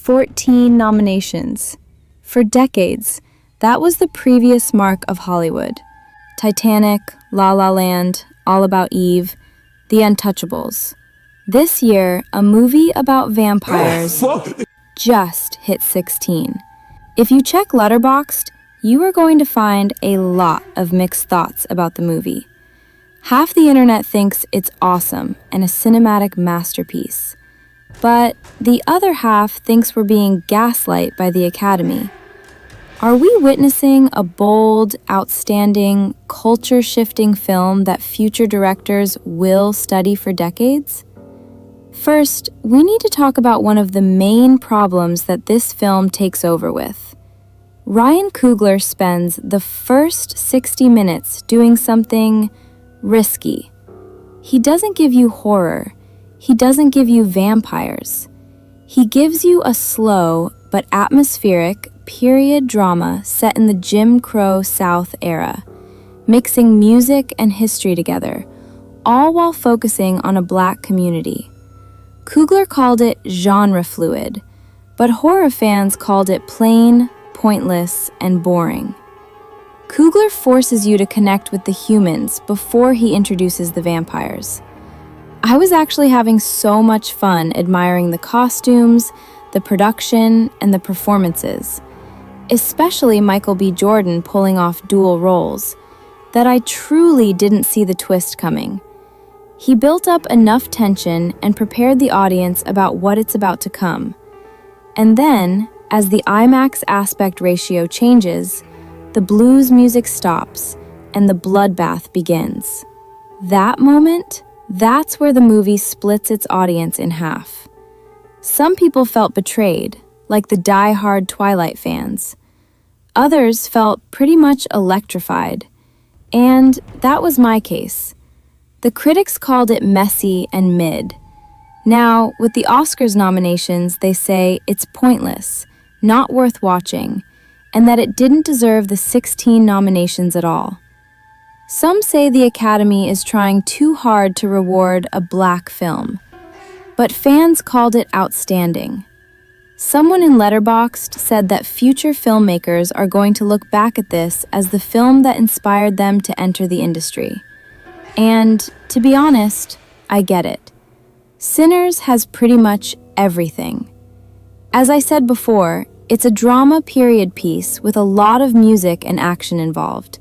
14 nominations. For decades, that was the previous mark of Hollywood. Titanic, La La Land, All About Eve, The Untouchables. This year, a movie about vampires just hit 16. If you check Letterboxd, you are going to find a lot of mixed thoughts about the movie. Half the internet thinks it's awesome and a cinematic masterpiece. But the other half thinks we're being gaslit by the Academy. Are we witnessing a bold, outstanding, culture-shifting film that future directors will study for decades? First, we need to talk about one of the main problems that this film takes over with. Ryan Coogler spends the first 60 minutes doing something risky. He doesn't give you horror. He doesn't give you vampires. He gives you a slow but atmospheric period drama set in the Jim Crow South era, mixing music and history together, all while focusing on a Black community. Coogler called it genre fluid, but horror fans called it plain, pointless, and boring. Coogler forces you to connect with the humans before he introduces the vampires. I was actually having so much fun admiring the costumes, the production, and the performances, especially Michael B. Jordan pulling off dual roles, that I truly didn't see the twist coming. He built up enough tension and prepared the audience about what it's about to come. And then, as the IMAX aspect ratio changes, the blues music stops and the bloodbath begins. That moment, that's where the movie splits its audience in half. Some people felt betrayed, like the die-hard Twilight fans. Others felt pretty much electrified, and that was my case. The critics called it messy and mid. Now, with the Oscars nominations, they say it's pointless, not worth watching, and that it didn't deserve the 16 nominations at all. Some say the Academy is trying too hard to reward a Black film, but fans called it outstanding. Someone in Letterboxd said that future filmmakers are going to look back at this as the film that inspired them to enter the industry. And, to be honest, I get it. Sinners has pretty much everything. As I said before, it's a drama period piece with a lot of music and action involved.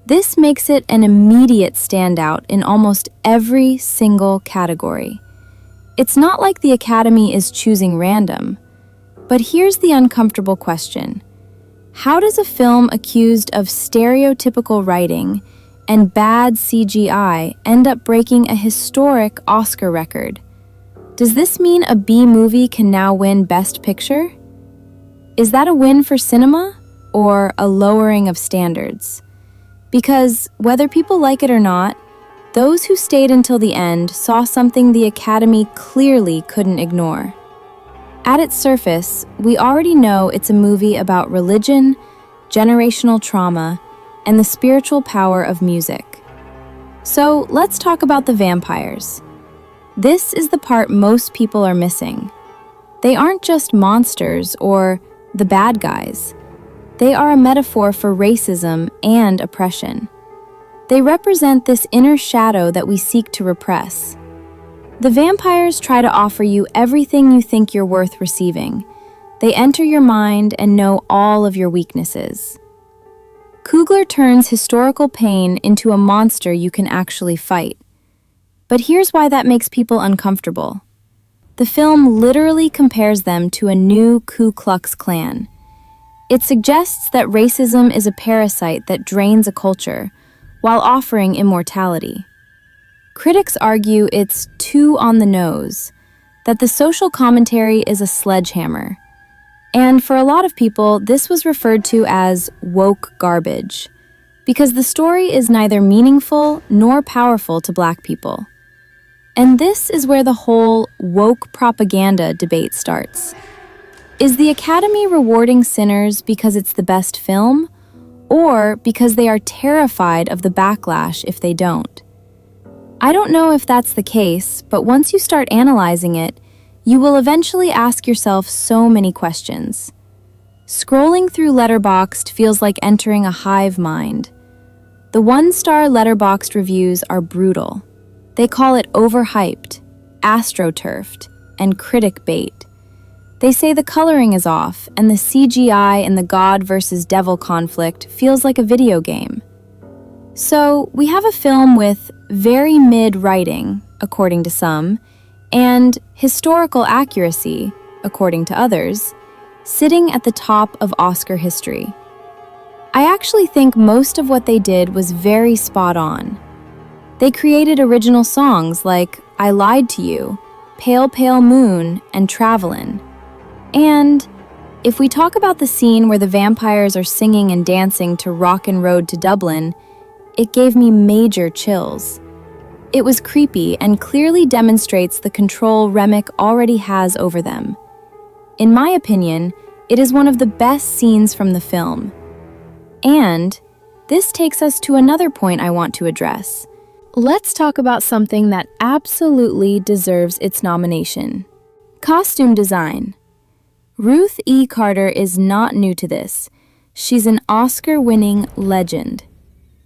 This makes it an immediate standout in almost every single category. It's not like the Academy is choosing random. But here's the uncomfortable question. How does a film accused of stereotypical writing and bad CGI end up breaking a historic Oscar record? Does this mean a B movie can now win Best Picture? Is that a win for cinema or a lowering of standards? Because whether people like it or not, those who stayed until the end saw something the Academy clearly couldn't ignore. At its surface, we already know it's a movie about religion, generational trauma, and the spiritual power of music. So let's talk about the vampires. This is the part most people are missing. They aren't just monsters or the bad guys. They are a metaphor for racism and oppression. They represent this inner shadow that we seek to repress. The vampires try to offer you everything you think you're worth receiving. They enter your mind and know all of your weaknesses. Coogler turns historical pain into a monster you can actually fight. But here's why that makes people uncomfortable. The film literally compares them to a new Ku Klux Klan. It suggests that racism is a parasite that drains a culture, while offering immortality. Critics argue it's too on the nose, that the social commentary is a sledgehammer. And for a lot of people, this was referred to as woke garbage, because the story is neither meaningful nor powerful to Black people. And this is where the whole woke propaganda debate starts. Is the Academy rewarding Sinners because it's the best film, or because they are terrified of the backlash if they don't? I don't know if that's the case, but once you start analyzing it, You will eventually ask yourself so many questions. Scrolling through Letterboxd feels like entering a hive mind. The one-star Letterboxd reviews are brutal. They call it overhyped, astroturfed, and critic bait. They say the coloring is off, and the CGI in the God versus devil conflict feels like a video game. So, we have a film with very mid-writing, according to some, and historical accuracy, according to others, sitting at the top of Oscar history. I actually think most of what they did was very spot on. They created original songs like I Lied to You, Pale Pale Moon, and Travelin'. And if we talk about the scene where the vampires are singing and dancing to Rockin' Road to Dublin, it gave me major chills. It was creepy and clearly demonstrates the control Remick already has over them. In my opinion, it is one of the best scenes from the film. And this takes us to another point I want to address. Let's talk about something that absolutely deserves its nomination. Costume design. Ruth E. Carter is not new to this. She's an Oscar-winning legend.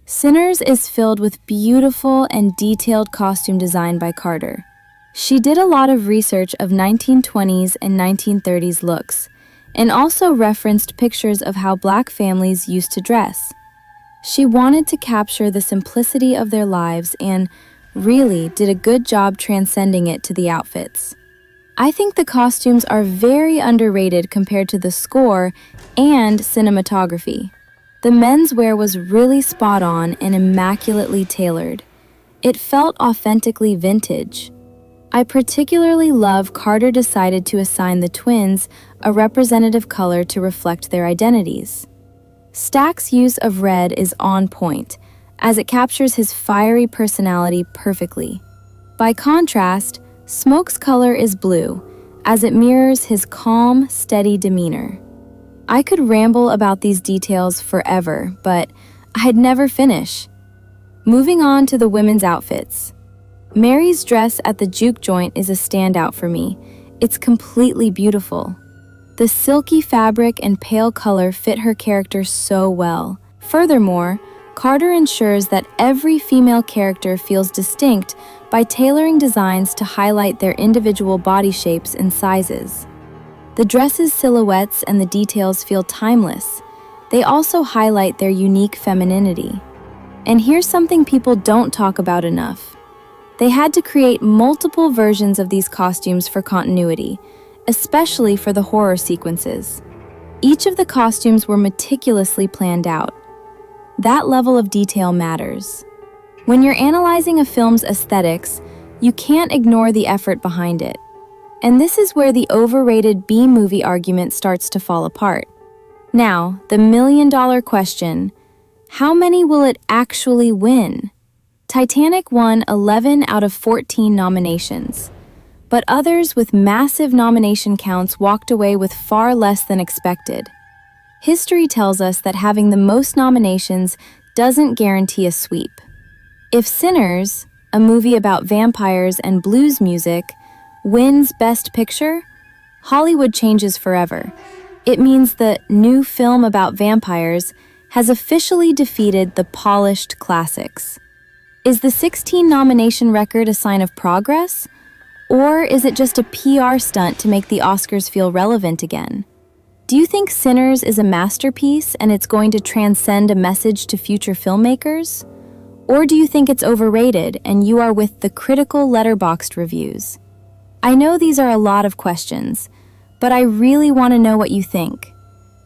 Sinners is filled with beautiful and detailed costume design by Carter. She did a lot of research of 1920s and 1930s looks, and also referenced pictures of how Black families used to dress. She wanted to capture the simplicity of their lives and really did a good job transcending it to the outfits. I think the costumes are very underrated compared to the score and cinematography. The menswear was really spot on and immaculately tailored. It felt authentically vintage. I particularly love Carter decided to assign the twins a representative color to reflect their identities. Stack's use of red is on point, as it captures his fiery personality perfectly. By contrast, Smoke's color is blue, as it mirrors his calm, steady demeanor. I could ramble about these details forever, but I'd never finish. Moving on to the women's outfits. Mary's dress at the juke joint is a standout for me. It's completely beautiful. The silky fabric and pale color fit her character so well. Furthermore, Carter ensures that every female character feels distinct by tailoring designs to highlight their individual body shapes and sizes. The dress's silhouettes and the details feel timeless. They also highlight their unique femininity. And here's something people don't talk about enough. They had to create multiple versions of these costumes for continuity, especially for the horror sequences. Each of the costumes were meticulously planned out. That level of detail matters. When you're analyzing a film's aesthetics, you can't ignore the effort behind it. And this is where the overrated B-movie argument starts to fall apart. Now, the million-dollar question: how many will it actually win? Titanic won 11 out of 14 nominations, but others with massive nomination counts walked away with far less than expected. History tells us that having the most nominations doesn't guarantee a sweep. If Sinners, a movie about vampires and blues music, wins Best Picture, Hollywood changes forever. It means the new film about vampires has officially defeated the polished classics. Is the 16 nomination record a sign of progress? Or is it just a PR stunt to make the Oscars feel relevant again? Do you think Sinners is a masterpiece and it's going to transcend a message to future filmmakers? Or do you think it's overrated and you are with the critical Letterboxd reviews? I know these are a lot of questions, but I really want to know what you think.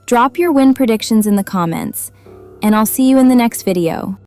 Drop your win predictions in the comments, and I'll see you in the next video.